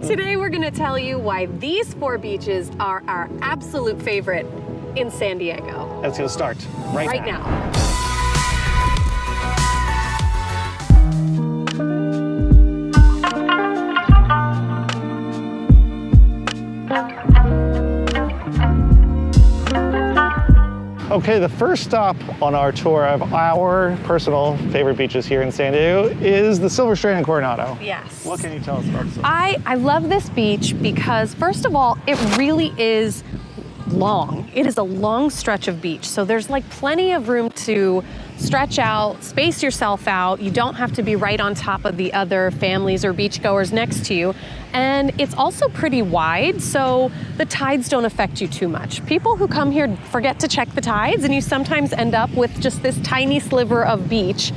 Today we're gonna tell you why these 4 beaches are our absolute favorite in San Diego. Let's get start right now. Okay, the first stop on our tour of our personal favorite beaches here in San Diego is the Silver Strand in Coronado. Yes. What can you tell us about this? I love this beach because, first of all, it really is long. It is a long stretch of beach, so there's like plenty of room to stretch out, space yourself out. You don't have to be right on top of the other families or beachgoers next to you. And it's also pretty wide, so the tides don't affect you too much. People who come here forget to check the tides, and you sometimes end up with just this tiny sliver of beach.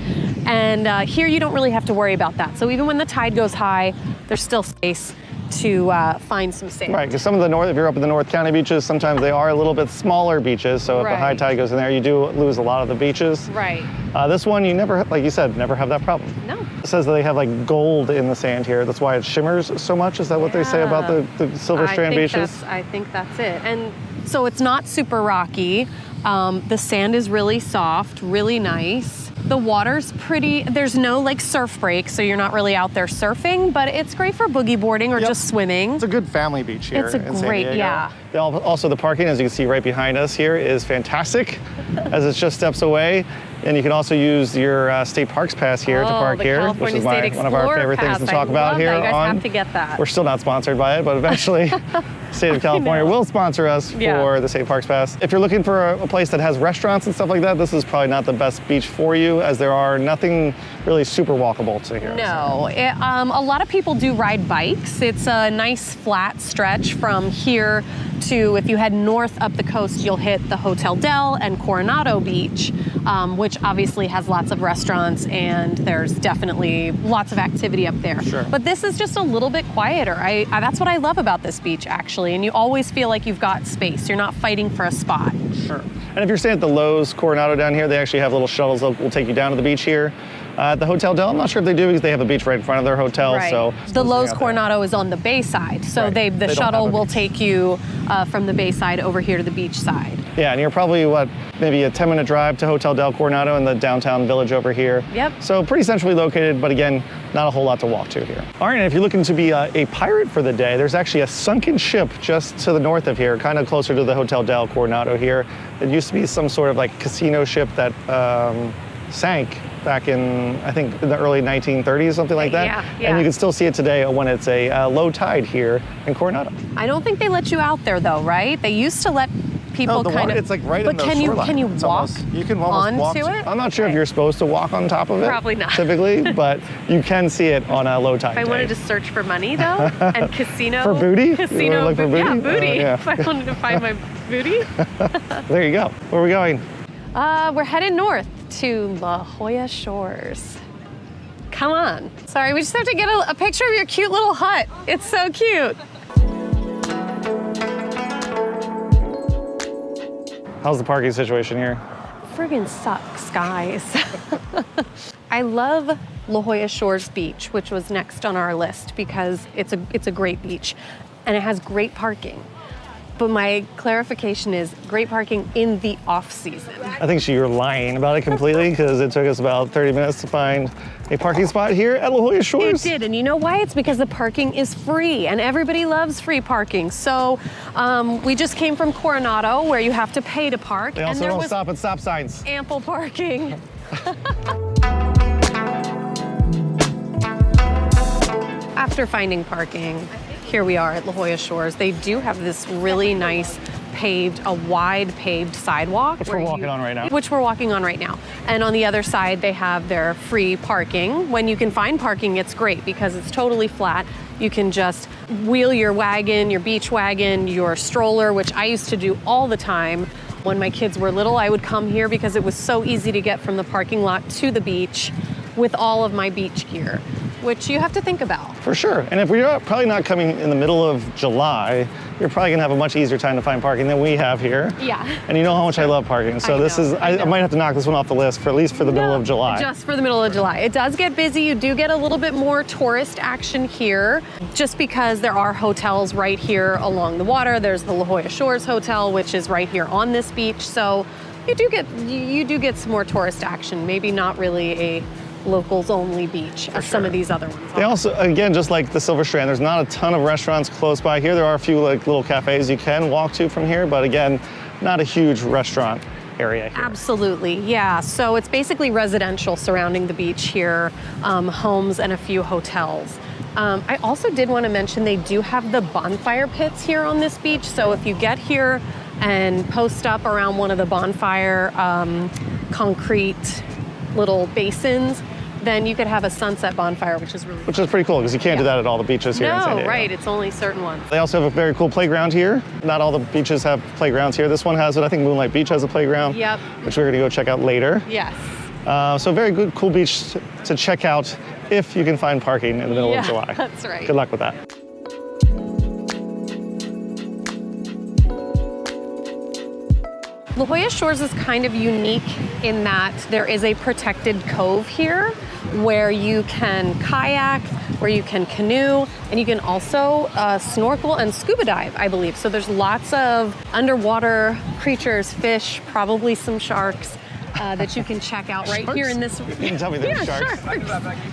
And here you don't really have to worry about that. So even when the tide goes high, there's still space to find some sand. Right, because some of the north, if you're up in the North County beaches, sometimes they are a little bit smaller beaches. So if the high tide goes in there, you do lose a lot of the beaches. Right. This one, you never, like you said, never have that problem. No. It says that they have like gold in the sand here. That's why it shimmers so much. Is that what they say about the Silver Strand beaches? I think that's it. And so it's not super rocky. The sand is really soft, really nice. The water's pretty, there's no like surf break, so you're not really out there surfing, but it's great for boogie boarding or just swimming. It's a good family beach here in San Diego. It's a great, yeah. Also the parking, as you can see right behind us here, is fantastic, as it's just steps away. And you can also use your state parks pass here to park here, which is one of our favorite things to talk about here. You guys have to get that. We're still not sponsored by it, but eventually the state of California will sponsor us for the state parks pass. If you're looking for a place that has restaurants and stuff like that, this is probably not the best beach for you, as there are nothing really super walkable to here. No, a lot of people do ride bikes. It's a nice flat stretch from here to, if you head north up the coast, you'll hit the Hotel Del and Coronado Beach, which obviously has lots of restaurants, and there's definitely lots of activity up there. Sure. But this is just a little bit quieter. That's what I love about this beach, actually, and you always feel like you've got space. You're not fighting for a spot. Sure. And if you're staying at the Lowe's Coronado down here, they actually have little shuttles that will take you down to the beach here. At the Hotel Del, I'm not sure if they do, because they have a beach right in front of their hotel. Right. So the Lowe's Coronado is on the bay side, so the shuttle will take you from the bay side over here to the beach side. Yeah, and you're probably, maybe a 10-minute drive to Hotel Del Coronado in the downtown village over here. Yep. So pretty centrally located, but again, not a whole lot to walk to here. All right, and if you're looking to be a pirate for the day, there's actually a sunken ship just to the north of here, kind of closer to the Hotel Del Coronado here. It used to be some sort of like casino ship that sank back in, I think, in the early 1930s, something like that. Yeah. And you can still see it today when it's a low tide here in Coronado. I don't think they let you out there though, right? They used to let people it's like right in the shoreline. But can you walk you can almost walk onto it? I'm not sure if you're supposed to walk on top of it. Probably not. Typically, but you can see it on a low tide If I wanted to search for money though, and casino. For booty? Casino. You wanna look for booty? Yeah, booty. Yeah. If I wanted to find my booty. There you go. Where are we going? We're headed north to La Jolla Shores. Come on. Sorry, we just have to get a picture of your cute little hut. It's so cute. How's the parking situation here? Friggin' sucks, guys. I love La Jolla Shores Beach, which was next on our list because it's a great beach and it has great parking. But my clarification is great parking in the off season. I think you're lying about it completely, because it took us about 30 minutes to find a parking spot here at La Jolla Shores. It did, and you know why? It's because the parking is free, and everybody loves free parking. So we just came from Coronado, where you have to pay to park. They also don't stop at stop signs. Ample parking. After finding parking, here we are at La Jolla Shores. They do have this really nice wide paved sidewalk. Which we're walking on right now. And on the other side, they have their free parking. When you can find parking, it's great because it's totally flat. You can just wheel your wagon, your beach wagon, your stroller, which I used to do all the time. When my kids were little, I would come here because it was so easy to get from the parking lot to the beach with all of my beach gear. which you have to think about. For sure. And if we're probably not coming in the middle of July, you're probably gonna have a much easier time to find parking than we have here. Yeah. And you know how much I love parking. So I might have to knock this one off the list for at least for the middle of July. Just for the middle of July. It does get busy. You do get a little bit more tourist action here just because there are hotels right here along the water. There's the La Jolla Shores Hotel, which is right here on this beach. So you do get some more tourist action. Maybe not really a locals only beach as some of these other ones. They also, again, just like the Silver Strand, there's not a ton of restaurants close by here. There are a few like little cafes you can walk to from here, but again, not a huge restaurant area here. Absolutely, yeah. So it's basically residential surrounding the beach here, homes and a few hotels. I also did want to mention they do have the bonfire pits here on this beach. So if you get here and post up around one of the bonfire concrete little basins, then you could have a sunset bonfire, which is really is pretty cool because you can't do that at all the beaches here in San Diego. No, right, it's only certain ones. They also have a very cool playground here. Not all the beaches have playgrounds here. This one has it. I think Moonlight Beach has a playground, which we're gonna go check out later. Yes. So very good, cool beach to check out if you can find parking in the middle of July. That's right. Good luck with that. La Jolla Shores is kind of unique in that there is a protected cove here where you can kayak, where you can canoe, and you can also snorkel and scuba dive, I believe. So there's lots of underwater creatures, fish, probably some sharks that you can check out right here in this. You can tell me there's sharks.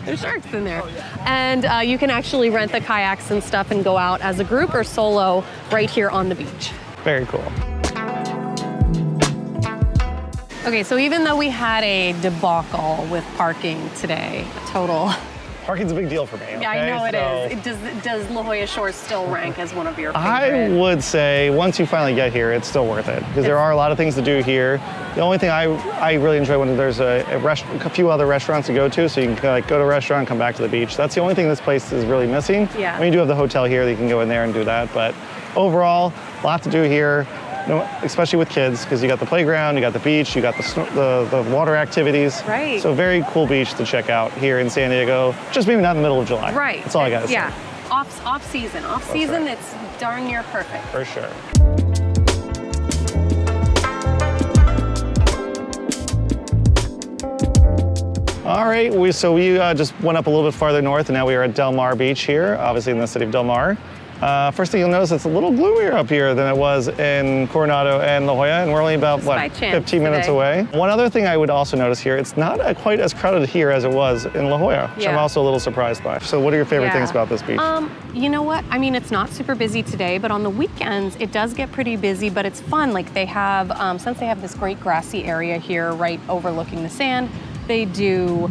There's sharks in there. And you can actually rent the kayaks and stuff and go out as a group or solo right here on the beach. Very cool. Okay, so even though we had a debacle with parking today, total. Parking's a big deal for me. Okay? Yeah, I know it is. Does La Jolla Shores still rank as one of your favorite? I would say once you finally get here, it's still worth it because there are a lot of things to do here. The only thing I really enjoy when there's a few other restaurants to go to, so you can like go to a restaurant, come back to the beach. That's the only thing this place is really missing. Yeah. I mean, you do have the hotel here that you can go in there and do that, but overall, a lot to do here. Especially with kids, because you got the playground, you got the beach, you got the water activities. Right. So very cool beach to check out here in San Diego. Just maybe not in the middle of July. Right. That's all I gotta say. Yeah. Off season. Off season, right. It's darn near perfect. For sure. All right, so we just went up a little bit farther north, and now we are at Del Mar Beach here, obviously in the city of Del Mar. First thing you'll notice, it's a little gloomier up here than it was in Coronado and La Jolla, and we're only about, 15 minutes away. One other thing I would also notice here, it's not quite as crowded here as it was in La Jolla, which I'm also a little surprised by. So what are your favorite things about this beach? You know what? I mean, it's not super busy today, but on the weekends, it does get pretty busy, but it's fun. Like they have, since they have this great grassy area here right overlooking the sand, they do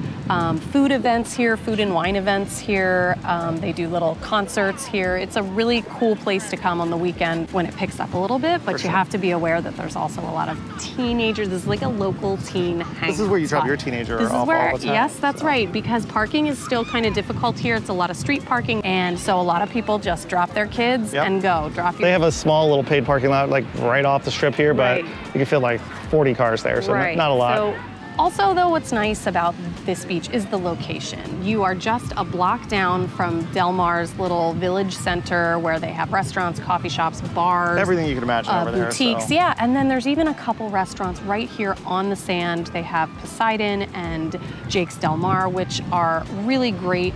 food events here, food and wine events here. They do little concerts here. It's a really cool place to come on the weekend when it picks up a little bit, but you have to be aware that there's also a lot of teenagers. This is like a local teen hangout. This is where you drop your teenager off all the time. Yes, that's right, because parking is still kind of difficult here. It's a lot of street parking, and so a lot of people just drop their kids and go. They have a small little paid parking lot like right off the strip here, but you can fit like 40 cars there, so not a lot. Also, though, what's nice about this beach is the location. You are just a block down from Del Mar's little village center where they have restaurants, coffee shops, bars. Everything you can imagine over there. Boutiques, yeah. And then there's even a couple restaurants right here on the sand. They have Poseidon and Jake's Del Mar, which are really great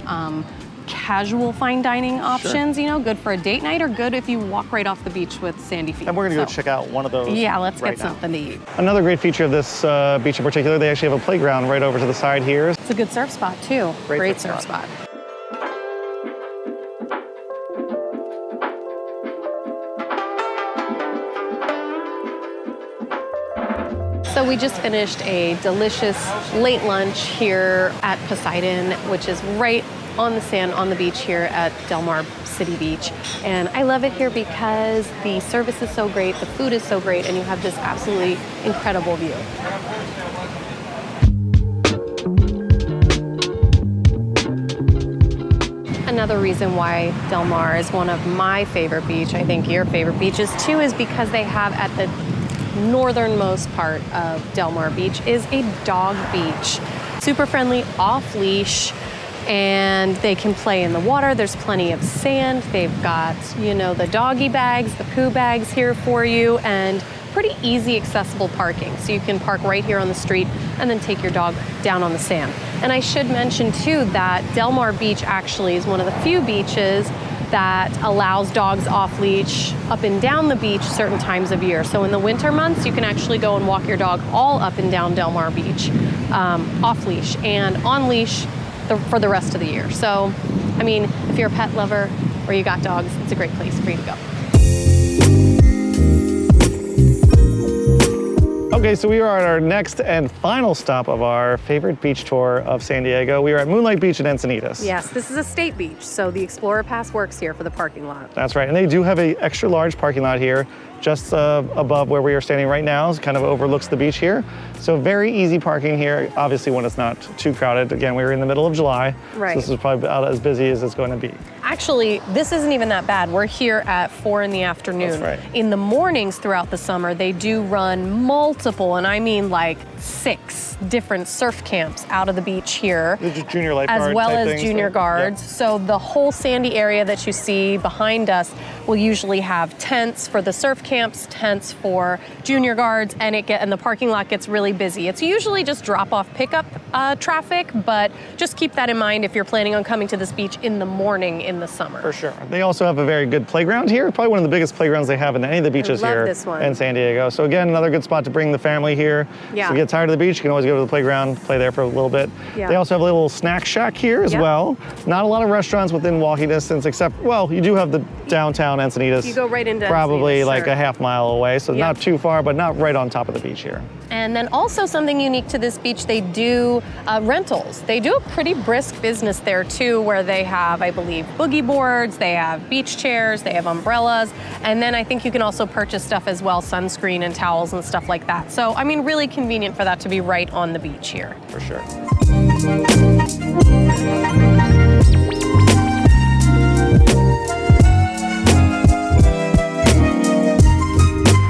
casual fine dining options, you know, good for a date night or good if you walk right off the beach with sandy feet. And we're gonna go check out one of those. Yeah, let's get something to eat. Another great feature of this beach in particular, they actually have a playground right over to the side here. It's a good surf spot too. Great surf spot. So we just finished a delicious late lunch here at Poseidon, which is right on the sand on the beach here at Del Mar City Beach. And I love it here because the service is so great, the food is so great, and you have this absolutely incredible view. Another reason why Del Mar is one of my favorite beach, I think your favorite beaches too, is because they have at the northernmost part of Del Mar Beach is a dog beach. Super friendly, off leash, and they can play in the water. There's plenty of sand. They've got, you know, the doggy bags, the poo bags here for you, and pretty easy accessible parking. So you can park right here on the street and then take your dog down on the sand. And I should mention too that Del Mar Beach actually is one of the few beaches that allows dogs off leash up and down the beach certain times of year. So in the winter months, you can actually go and walk your dog all up and down Del Mar Beach off leash and on leash for the rest of the year. So, I mean, if you're a pet lover or you got dogs, it's a great place for you to go. Okay, so we are at our next and final stop of our favorite beach tour of San Diego. We are at Moonlight Beach in Encinitas. Yes, this is a state beach, so the Explorer Pass works here for the parking lot. That's right, and they do have an extra large parking lot here, just above where we are standing right now. It kind of overlooks the beach here. So very easy parking here, obviously when it's not too crowded. Again, we were in the middle of July, right. So this is probably about as busy as it's going to be. Actually, this isn't even that bad. We're here at 4 in the afternoon. That's right. In the mornings throughout the summer, they do run multiple, and I mean like 6 different surf camps out of the beach here. Junior lifeguard as well type as things, junior guards. Yep. So the whole sandy area that you see behind us will usually have tents for the surf camps, tents for junior guards, and the parking lot gets really busy. It's usually just drop-off pickup traffic, but just keep that in mind if you're planning on coming to this beach in the morning in the summer. For sure. They also have a very good playground here, probably one of the biggest playgrounds they have in any of the beaches here in San Diego. So again, another good spot to bring the family here. Yeah. So if you get tired of the beach, you can always go to the playground, play there for a little bit. Yeah. They also have a little snack shack here as well. Not a lot of restaurants within walking distance, except, well, you do have the downtown Encinitas. You go right into probably Encinitas, like sure. a half mile away, so not too far, but not right on top of the beach here. And then also something unique to this beach, they do rentals. They do a pretty brisk business there too, where they have, I believe, boogie boards, they have beach chairs, they have umbrellas, and then I think you can also purchase stuff as well, sunscreen and towels and stuff like that. So, I mean, really convenient for that to be right on the beach here. For sure.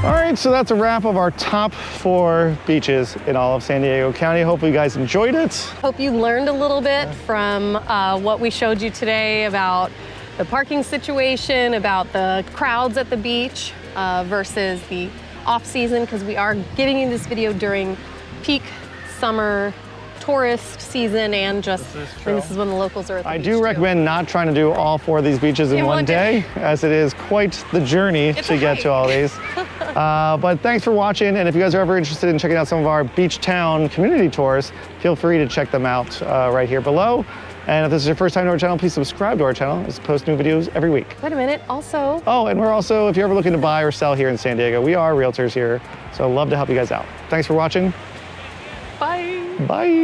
All right, so that's a wrap of our top 4 beaches in all of San Diego County. Hopefully you guys enjoyed it. Hope you learned a little bit from what we showed you today about the parking situation, about the crowds at the beach versus the off-season, because we are giving you this video during peak summer tourist season, and just this is when the locals are at the beach. I do recommend not trying to do all 4 of these beaches in one day, as it is quite the journey to get to all these. But thanks for watching, and if you guys are ever interested in checking out some of our beach town community tours, feel free to check them out right here below. And if this is your first time to our channel, please subscribe to our channel. We post new videos every week. Wait a minute, also. Oh, and we're also, if you're ever looking to buy or sell here in San Diego, we are realtors here, so I'd love to help you guys out. Thanks for watching. Bye. Bye.